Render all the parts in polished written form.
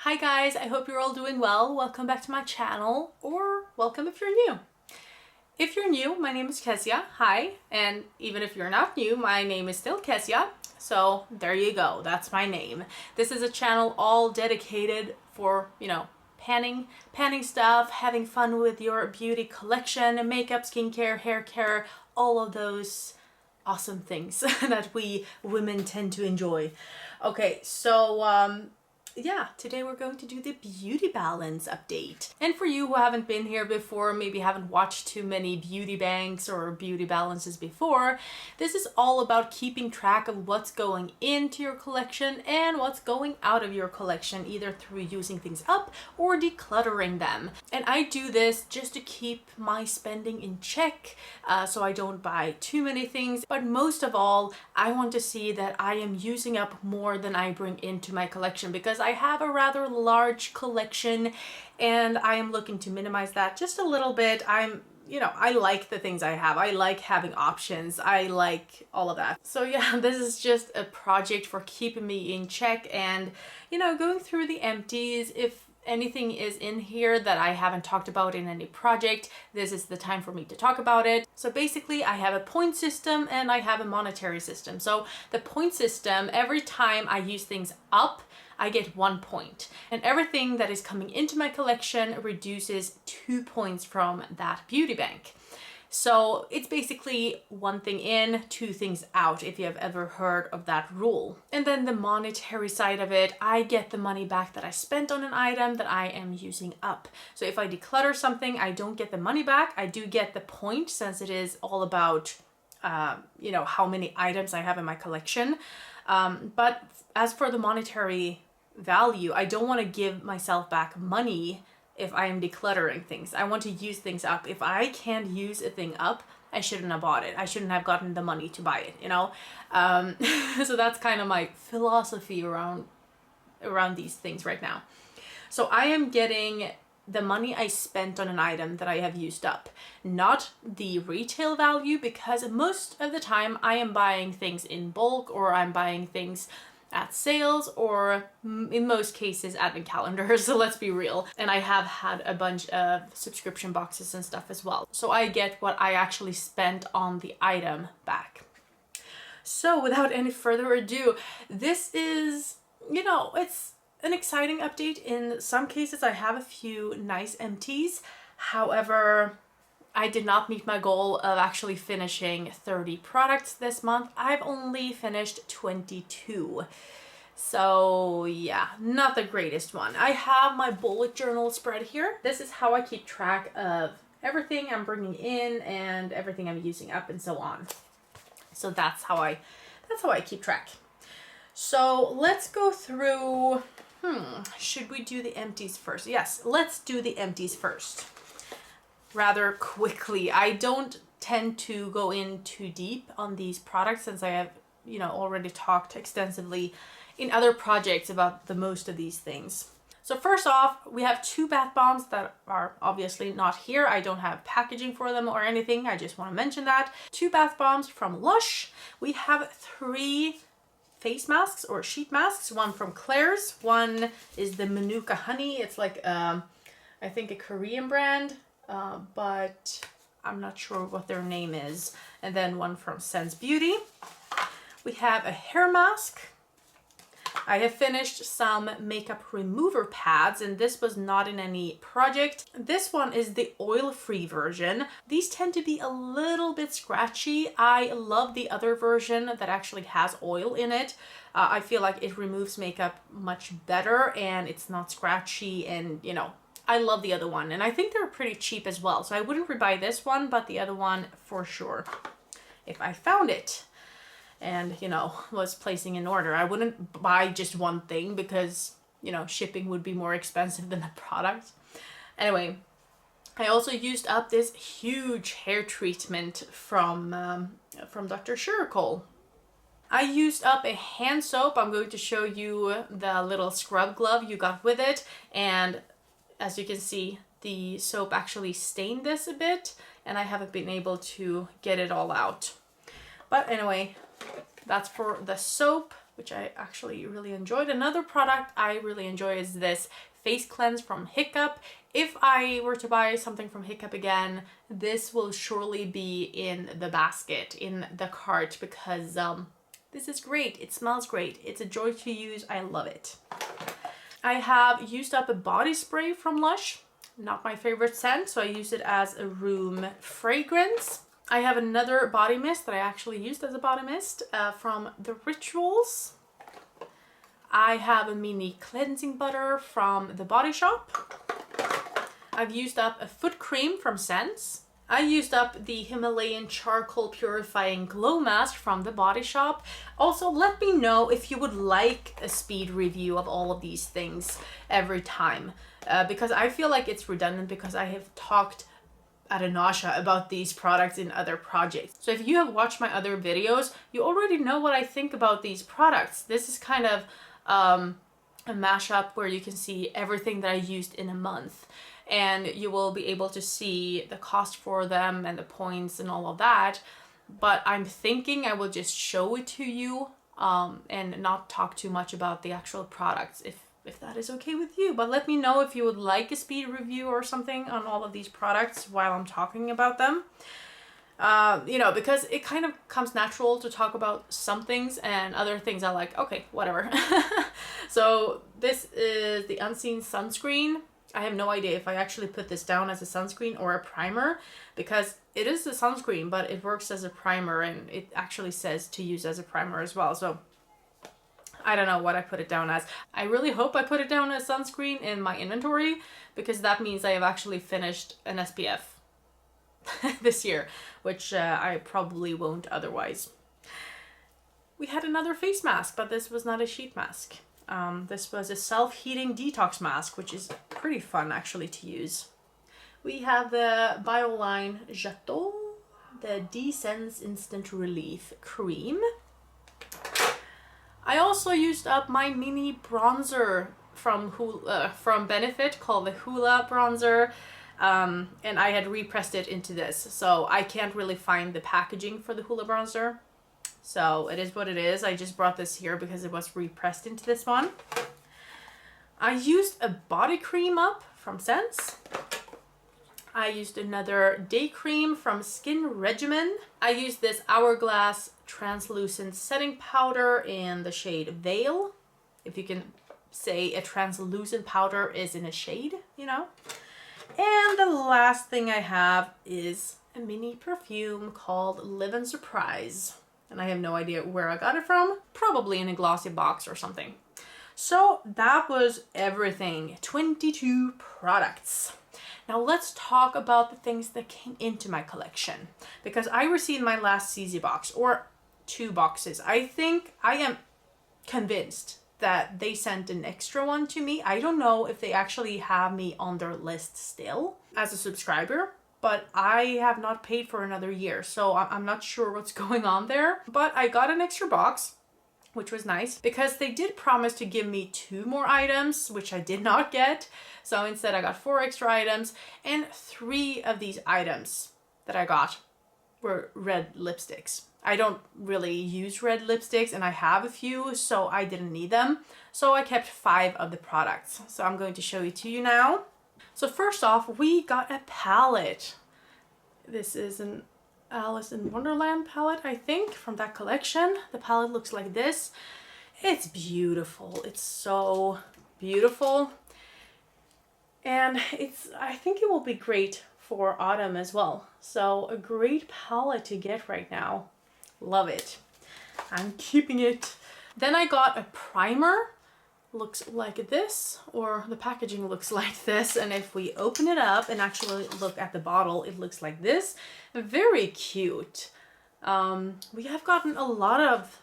Hi guys, I hope you're all doing well. Welcome back to my channel, or welcome if you're new. If you're new, my name is Kezia. Hi. And even if you're not new, my name is still Kezia. So there you go, that's my name. This is a channel all dedicated for, panning stuff, having fun with your beauty collection, makeup, skincare, hair care, all of those awesome things that we women tend to enjoy. Okay, so yeah, today we're going to do the beauty balance update. And for you who haven't been here before, maybe haven't watched too many beauty banks or beauty balances before, this is all about keeping track of what's going into your collection and what's going out of your collection, either through using things up or decluttering them. And I do this just to keep my spending in check, so I don't buy too many things. But most of all, I want to see that I am using up more than I bring into my collection, because I have a rather large collection and I am looking to minimize that just a little bit. I like the things I have. I like having options. I like all of that. So yeah, this is just a project for keeping me in check and, going through the empties. If anything is in here that I haven't talked about in any project, this is the time for me to talk about it. So basically I have a point system and I have a monetary system. So the point system, every time I use things up, I get 1 point, and everything that is coming into my collection reduces 2 points from that beauty bank. So it's basically 1 thing in, 2 things out, if you have ever heard of that rule. And then the monetary side of it, I get the money back that I spent on an item that I am using up. So if I declutter something, I don't get the money back. I do get the point, since it is all about how many items I have in my collection. But as for the monetary value, I don't want to give myself back money if I am decluttering things. I want to use things up. If I can't use a thing up, I shouldn't have bought it. I shouldn't have gotten the money to buy it, so that's kind of my philosophy around these things right now. So I am getting the money I spent on an item that I have used up, not the retail value, because most of the time I am buying things in bulk, or I'm buying things at sales, or in most cases advent calendars. So let's be real. And I have had a bunch of subscription boxes and stuff as well. So I get what I actually spent on the item back. So without any further ado, this is, it's an exciting update. In some cases, I have a few nice empties. However, I did not meet my goal of actually finishing 30 products this month. I've only finished 22. So yeah, not the greatest one. I have my bullet journal spread here. This is how I keep track of everything I'm bringing in and everything I'm using up and so on. So that's how I keep track. So let's go through, should we do the empties first? Yes, let's do the empties first. Rather quickly. I don't tend to go in too deep on these products, since I have, already talked extensively in other projects about the most of these things. So first off, we have 2 bath bombs that are obviously not here. I don't have packaging for them or anything. I just want to mention that. 2 bath bombs from Lush. We have 3 face masks or sheet masks. One from Claire's. One is the Manuka Honey. It's like, I think a Korean brand. But I'm not sure what their name is. And then one from Sense Beauty. We have a hair mask. I have finished some makeup remover pads, and this was not in any project. This one is the oil-free version. These tend to be a little bit scratchy. I love the other version that actually has oil in it. I feel like it removes makeup much better and it's not scratchy, and I love the other one, and I think they're pretty cheap as well. So I wouldn't rebuy this one, but the other one for sure, if I found it and, was placing an order. I wouldn't buy just one thing, because, shipping would be more expensive than the product. Anyway, I also used up this huge hair treatment from Dr. Sugarcole. I used up a hand soap. I'm going to show you the little scrub glove you got with it, and as you can see, the soap actually stained this a bit, and I haven't been able to get it all out. But anyway, that's for the soap. which I actually really enjoyed. Another product I really enjoy is this face cleanse from Hiccup. If I were to buy something from Hiccup again, this will surely be in the basket, in the cart, because this is great. It smells great. It's a joy to use. I love it. I have used up a body spray from Lush. Not my favorite scent, so I use it as a room fragrance. I have another body mist that I actually used as a body mist from The Rituals. I have a mini cleansing butter from The Body Shop. I've used up a foot cream from Sense. I used up the Himalayan Charcoal Purifying Glow Mask from The Body Shop. Also, let me know if you would like a speed review of all of these things every time. Because I feel like it's redundant because I have talked ad nausea about these products in other projects. So if you have watched my other videos, you already know what I think about these products. This is kind of a mashup where you can see everything that I used in a month, and you will be able to see the cost for them and the points and all of that. But I'm thinking I will just show it to you and not talk too much about the actual products, if that is okay with you. But let me know if you would like a speed review or something on all of these products while I'm talking about them. You know, because it kind of comes natural to talk about some things, and other things are like, okay, whatever. So this is the Unseen Sunscreen. I have no idea if I actually put this down as a sunscreen or a primer, because it is a sunscreen, but it works as a primer, and it actually says to use as a primer as well. So I don't know what I put it down as. I really hope I put it down as sunscreen in my inventory, because that means I have actually finished an SPF this year, which I probably won't otherwise. We had another face mask, but this was not a sheet mask. This was a self-heating detox mask, which is pretty fun actually to use. We have the Bioline Jateau, the D-Sense Instant Relief Cream. I also used up my mini bronzer from Benefit called the Hula bronzer. And I had repressed it into this, so I can't really find the packaging for the Hula bronzer. So it is what it is. I just brought this here because it was repressed into this one. I used a body cream up from Sense. I used another day cream from Skin Regimen. I used this Hourglass translucent setting powder in the shade Veil. If you can say a translucent powder is in a shade, you know. And the last thing I have is a mini perfume called Live and Surprise. And I have no idea where I got it from. Probably in a glossy box or something. So that was everything. 22 products. Now let's talk about the things that came into my collection. Because I received my last CZ box, or 2 boxes. I think I am convinced that they sent an extra one to me. I don't know if they actually have me on their list still as a subscriber, but I have not paid for another year, so I'm not sure what's going on there. But I got an extra box, which was nice, because they did promise to give me 2 more items, which I did not get. So instead I got 4 extra items, and 3 of these items that I got were red lipsticks. I don't really use red lipsticks, and I have a few, so I didn't need them. So I kept 5 of the products. So I'm going to show it to you now. So first off, we got a palette. This is an Alice in Wonderland palette, I think, from that collection. The palette looks like this. It's beautiful. It's so beautiful. And I think it will be great for autumn as well. So a great palette to get right now. Love it. I'm keeping it. Then I got a primer. Looks like this, or the packaging looks like this. And if we open it up and actually look at the bottle, it looks like this. Very cute. We have gotten a lot of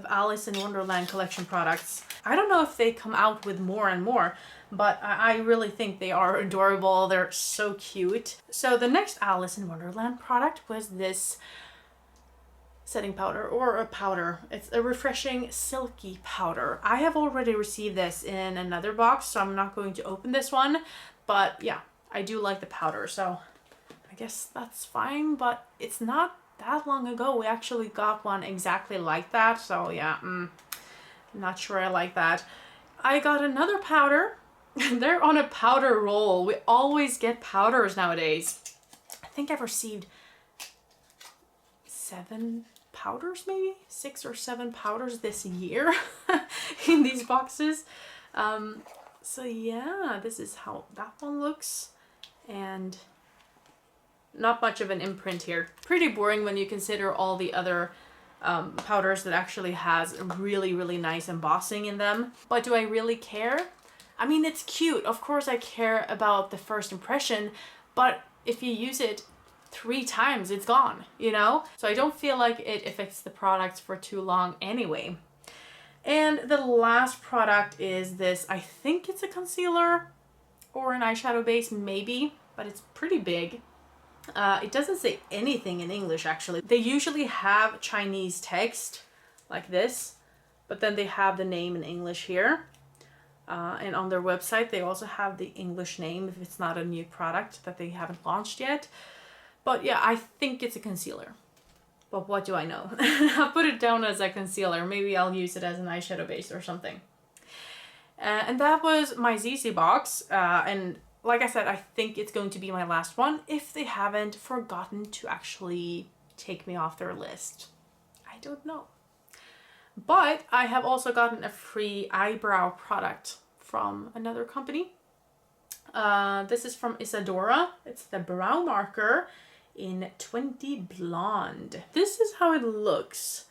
Alice in Wonderland collection products. I don't know if they come out with more and more, but I really think they are adorable. They're so cute. So the next Alice in Wonderland product was this setting powder, or a powder. It's a refreshing silky powder. I have already received this in another box, so I'm not going to open this one. But yeah, I do like the powder, so I guess that's fine. But it's not that long ago we actually got one exactly like that. So yeah, Not sure I like that. I got another powder. They're on a powder roll. We always get powders nowadays. I think I've received 7 powders, maybe 6 or 7 powders this year in these boxes. So yeah, this is how that one looks, and not much of an imprint here. Pretty boring when you consider all the other powders that actually has really, really nice embossing in them. But do I really care? I mean, it's cute. Of course I care about the first impression, but if you use it 3 times, it's gone, you know? So I don't feel like it affects the product for too long anyway. And the last product is this. I think it's a concealer or an eyeshadow base, maybe, but it's pretty big. It doesn't say anything in English, actually. They usually have Chinese text like this, but then they have the name in English here. And on their website, they also have the English name if it's not a new product that they haven't launched yet. But yeah, I think it's a concealer. But what do I know? I'll put it down as a concealer. Maybe I'll use it as an eyeshadow base or something. And that was my ZZ box. And like I said, I think it's going to be my last one if they haven't forgotten to actually take me off their list. I don't know. But I have also gotten a free eyebrow product from another company. This is from Isadora. It's the brow marker in 20 Blonde. This is how it looks.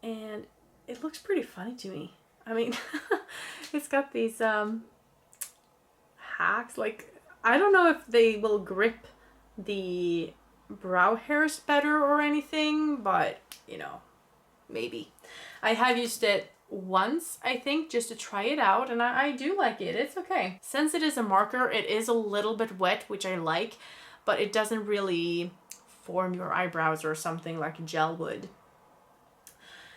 And it looks pretty funny to me. I mean, it's got these hacks. Like, I don't know if they will grip the brow hairs better or anything, but you know, maybe. I have used it once, I think, just to try it out, and I do like it. It's okay. Since it is a marker, it is a little bit wet, which I like, but it doesn't really form your eyebrows or something like gel would.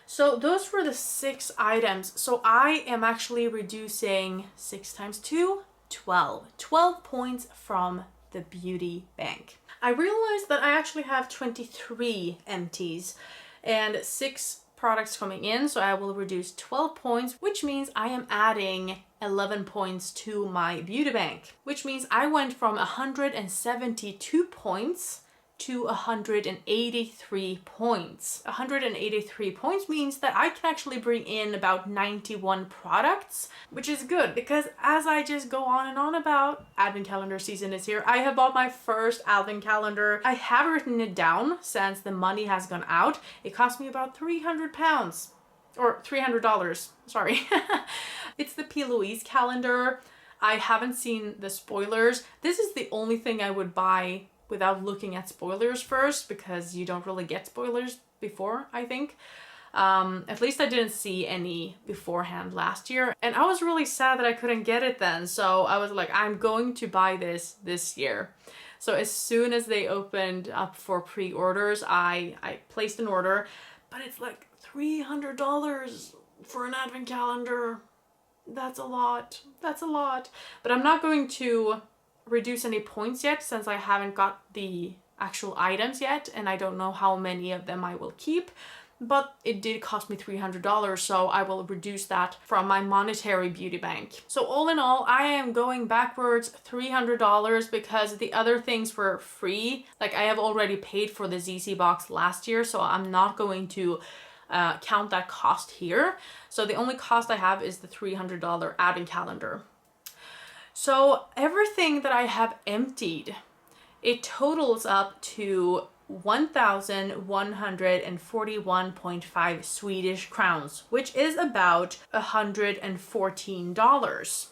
So those were the 6 items. So I am actually reducing 6 times 2, 12. 12 points from the beauty bank. I realized that I actually have 23 empties and 6 products coming in, so I will reduce 12 points, which means I am adding 11 points to my beauty bank, which means I went from 172 points to 183 points. 183 points means that I can actually bring in about 91 products, which is good because as I just go on and on about, advent calendar season is here. I have bought my first advent calendar. I have written it down since the money has gone out. It cost me about 300 pounds or $300, sorry. It's the P. Louise calendar. I haven't seen the spoilers. This is the only thing I would buy without looking at spoilers first, because you don't really get spoilers before, I think. At least I didn't see any beforehand last year, and I was really sad that I couldn't get it then, so I was like, I'm going to buy this year. So as soon as they opened up for pre-orders, I placed an order, but it's like $300 for an advent calendar. That's a lot. That's a lot. But I'm not going to reduce any points yet since I haven't got the actual items yet, and I don't know how many of them I will keep, but it did cost me $300, so I will reduce that from my monetary beauty bank. So all in all, I am going backwards $300 because the other things were free. Like, I have already paid for the ZZ box last year, so I'm not going to count that cost here. So the only cost I have is the $300 advent calendar. So everything that I have emptied, it totals up to 1,141.5 Swedish crowns, which is about $114.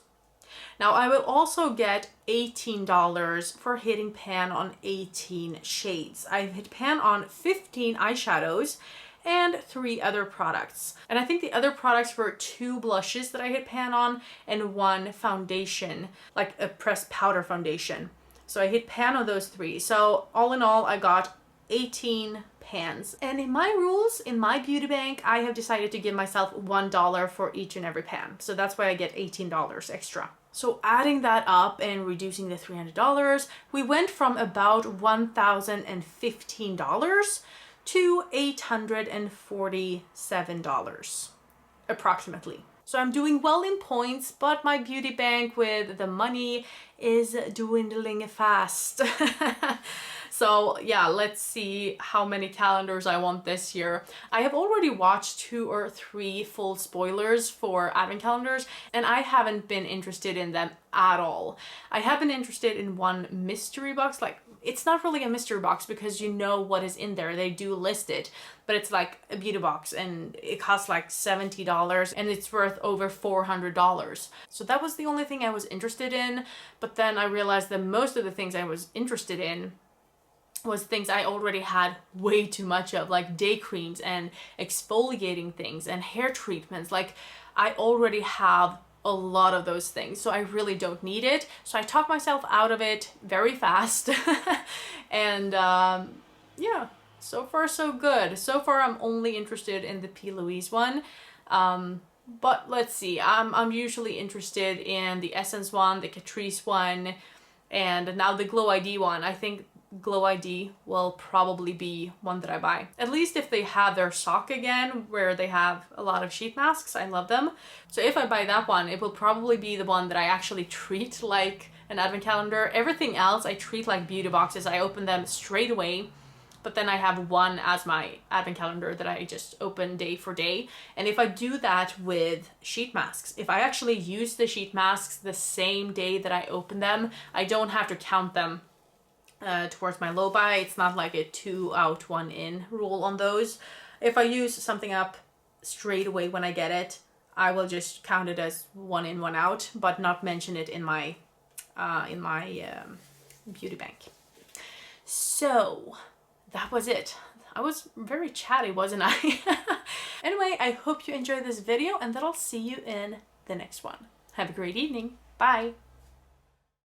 Now I will also get $18 for hitting pan on 18 shades. I've hit pan on 15 eyeshadows and 3 other products. And I think the other products were 2 blushes that I hit pan on and 1 foundation, like a pressed powder foundation. So I hit pan on those 3. So all in all, I got 18 pans. And in my rules, in my beauty bank, I have decided to give myself $1 for each and every pan. So that's why I get $18 extra. So adding that up and reducing the $300, we went from about $1,015 to $847. approximately. So I'm doing well in points, but my beauty bank with the money is dwindling fast. So yeah, let's see how many calendars I want this year. I have already watched 2 or 3 full spoilers for advent calendars, and I haven't been interested in them at all. I have been interested in one mystery box, like it's not really a mystery box because you know what is in there. They do list it, but it's like a beauty box and it costs like $70 and it's worth over $400. So that was the only thing I was interested in. But then I realized that most of the things I was interested in was things I already had way too much of, like day creams and exfoliating things and hair treatments. Like I already have a lot of those things, so I really don't need it. So I talked myself out of it very fast. And yeah, so far so good. So far I'm only interested in the P. Louise one. But let's see, I'm usually interested in the Essence one, the Catrice one, and now the Glow ID one. I think Glow ID will probably be one that I buy. At least if they have their stock again, where they have a lot of sheet masks. I love them. So if I buy that one, it will probably be the one that I actually treat like an advent calendar. Everything else I treat like beauty boxes. I open them straight away, but then I have one as my advent calendar that I just open day for day. And if I do that with sheet masks, if I actually use the sheet masks the same day that I open them, I don't have to count them towards my low buy. It's not like a 2 out 1 in rule on those. If I use something up straight away when I get it, I will just count it as 1 in 1 out, but not mention it in my beauty bank. So that was it. I was very chatty, wasn't I? Anyway, I hope you enjoyed this video and that I'll see you in the next one. Have a great evening. Bye.